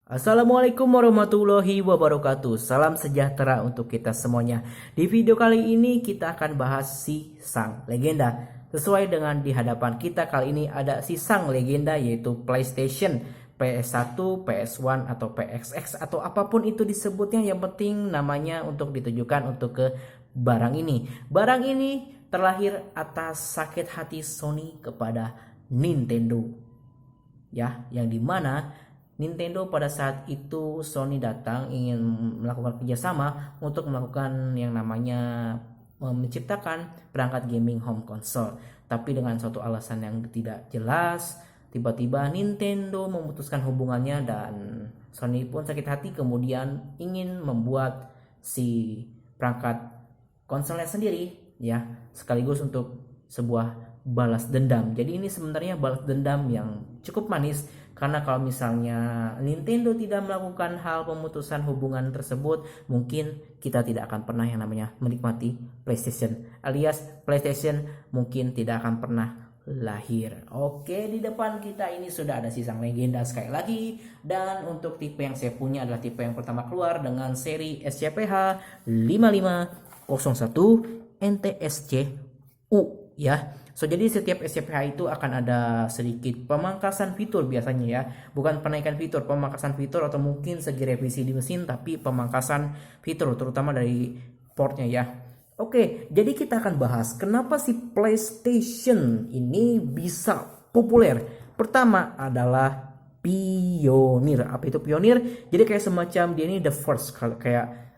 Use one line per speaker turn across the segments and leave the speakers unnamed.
Assalamualaikum warahmatullahi wabarakatuh. Salam sejahtera untuk kita semuanya. Di video kali ini kita akan bahas si sang legenda. Sesuai dengan di hadapan kita kali ini ada si sang legenda yaitu PlayStation PS1, PS1 atau PXX atau apapun itu disebutnya, yang penting namanya untuk ditujukan untuk ke barang ini. Barang ini terlahir atas sakit hati Sony kepada Nintendo. Ya, yang dimana Nintendo pada saat itu Sony datang ingin melakukan kerjasama untuk melakukan yang namanya menciptakan perangkat gaming home console. Tapi dengan suatu alasan yang tidak jelas, tiba-tiba Nintendo memutuskan hubungannya dan Sony pun sakit hati kemudian ingin membuat si perangkat konsolnya sendiri, ya, sekaligus untuk sebuah balas dendam. Jadi ini sebenarnya balas dendam yang cukup manis, karena kalau misalnya Nintendo tidak melakukan hal pemutusan hubungan tersebut, mungkin kita tidak akan pernah yang namanya menikmati PlayStation, alias PlayStation mungkin tidak akan pernah lahir. Oke, di depan kita ini sudah ada si sang legenda sekali lagi, dan untuk tipe yang saya punya adalah tipe yang pertama keluar dengan seri SCPH 5501 NTSC-U, ya. So, jadi setiap SCPH itu akan ada sedikit pemangkasan fitur biasanya, ya. Bukan penaikan fitur, pemangkasan fitur atau mungkin segi revisi di mesin, tapi pemangkasan fitur terutama dari portnya, ya. Oke, jadi kita akan bahas kenapa si PlayStation ini bisa populer. Pertama adalah pionir. Apa itu pionir? Jadi kayak semacam dia ini the first, kayak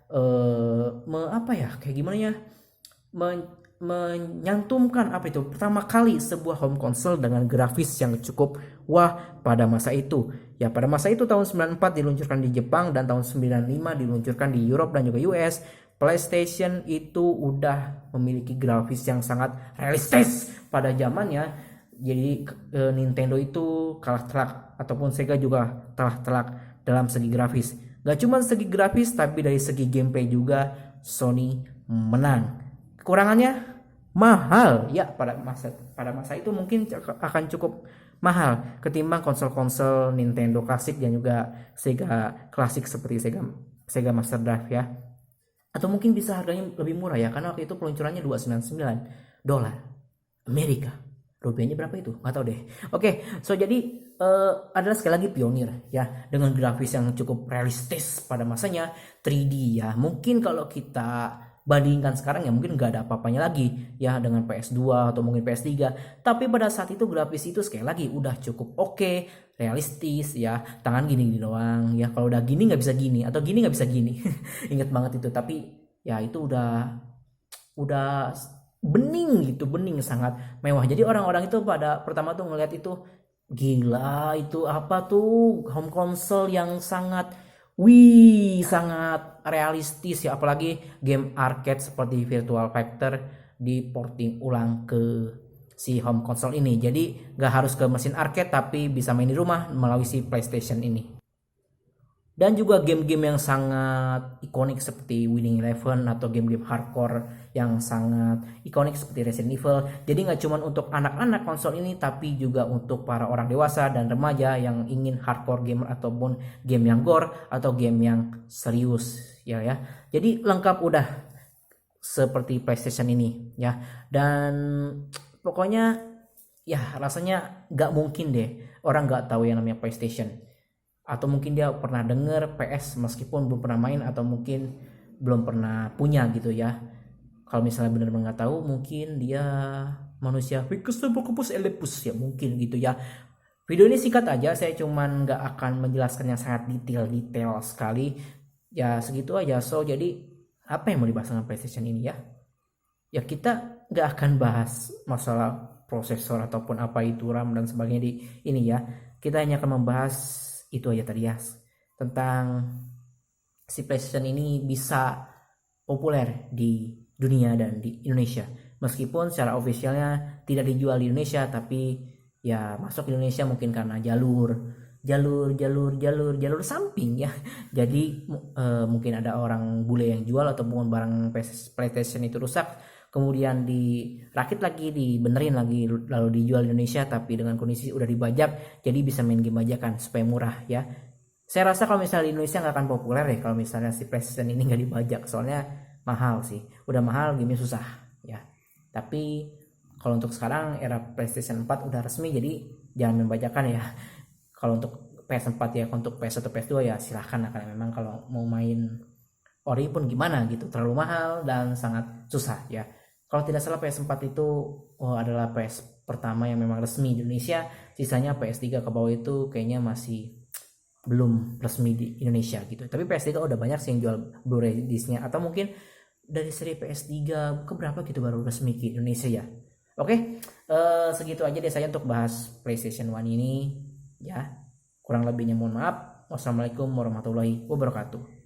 apa ya? Kayak gimana ya? Menyantumkan apa itu pertama kali sebuah home console dengan grafis yang cukup wah pada masa itu. Ya, pada masa itu tahun 94 diluncurkan di Jepang dan tahun 95 diluncurkan di Europe dan juga US. PlayStation itu udah memiliki grafis yang sangat realistis pada zamannya. Jadi Nintendo itu kalah telak, ataupun Sega juga kalah telak dalam segi grafis. Gak cuma segi grafis, tapi dari segi gameplay juga Sony menang. Kekurangannya mahal, ya. Pada masa itu mungkin akan cukup mahal ketimbang konsol-konsol Nintendo klasik dan juga Sega klasik seperti Sega Master Drive, ya. Atau mungkin bisa harganya lebih murah, ya, karena waktu itu peluncurannya $299 Amerika. Rupiahnya berapa itu? Nggak tahu deh. Oke, so jadi adalah sekali lagi pionir, ya, dengan grafis yang cukup realistis pada masanya, 3D, ya. Mungkin kalau kita bandingkan sekarang, ya, mungkin nggak ada apa-apanya lagi, ya, dengan PS2 atau mungkin PS3. Tapi pada saat itu grafis itu sekali lagi udah cukup oke, realistis, ya. Tangan gini-gini doang, ya. Kalau udah gini nggak bisa gini, atau gini nggak bisa gini. Ingat banget itu. Tapi ya itu udah bening gitu, bening, sangat mewah. Jadi orang-orang itu pada pertama tuh ngeliat itu, gila, itu apa tuh home console yang sangat sangat realistis, ya. Apalagi game arcade seperti Virtual Fighter diporting ulang ke si home console ini. Jadi gak harus ke mesin arcade, tapi bisa main di rumah melalui si PlayStation ini. Dan juga game-game yang sangat ikonik seperti Winning Eleven atau game-game hardcore yang sangat ikonik seperti Resident Evil. Jadi nggak cuma untuk anak-anak konsol ini, tapi juga untuk para orang dewasa dan remaja yang ingin hardcore gamer ataupun game yang gore atau game yang serius, ya. Jadi lengkap udah seperti PlayStation ini, ya. Dan pokoknya ya rasanya nggak mungkin deh orang nggak tahu yang namanya PlayStation. Atau mungkin dia pernah denger PS meskipun belum pernah main, atau mungkin belum pernah punya gitu, ya. Kalau misalnya benar-benar nggak tahu, mungkin dia manusia Vicus Tuberculosis Elepus, ya, mungkin gitu, ya. Video ini singkat aja, saya cuman nggak akan menjelaskan yang sangat detail sekali, ya, segitu aja. So, jadi apa yang mau dibahas dengan PlayStation ini, ya? Ya, kita nggak akan bahas masalah prosesor ataupun apa itu RAM dan sebagainya di ini, ya. Kita hanya akan membahas itu aja tadi, ya, tentang si PlayStation ini bisa populer di dunia dan di Indonesia. Meskipun secara ofisialnya tidak dijual di Indonesia, tapi ya masuk ke Indonesia mungkin karena jalur samping, ya. Jadi mungkin ada orang bule yang jual, ataupun barang PlayStation itu rusak, kemudian dirakit lagi, dibenerin lagi, lalu dijual di Indonesia, tapi dengan kondisi udah dibajak, jadi bisa main game bajakan supaya murah, ya. Saya rasa kalau misalnya di Indonesia nggak akan populer ya kalau misalnya si PlayStation ini nggak dibajak, soalnya mahal sih, udah mahal game susah ya. Tapi kalau untuk sekarang era PlayStation 4 udah resmi, jadi jangan membajakan ya. Kalau untuk PS4 ya, untuk PS1 PS2 ya silahkan, karena memang kalau mau main ori pun gimana gitu, terlalu mahal dan sangat susah ya. Kalau tidak salah PS4 itu adalah PS pertama yang memang resmi di Indonesia, sisanya PS3 ke bawah itu kayaknya masih belum resmi di Indonesia gitu. Tapi PS3 udah banyak sih yang jual Blu-ray disc-nya, atau mungkin dari seri PS3 ke berapa gitu baru resmi di Indonesia ya. Oke, segitu aja deh saya untuk bahas PlayStation One ini ya. Kurang lebihnya mohon maaf. Wassalamualaikum warahmatullahi wabarakatuh.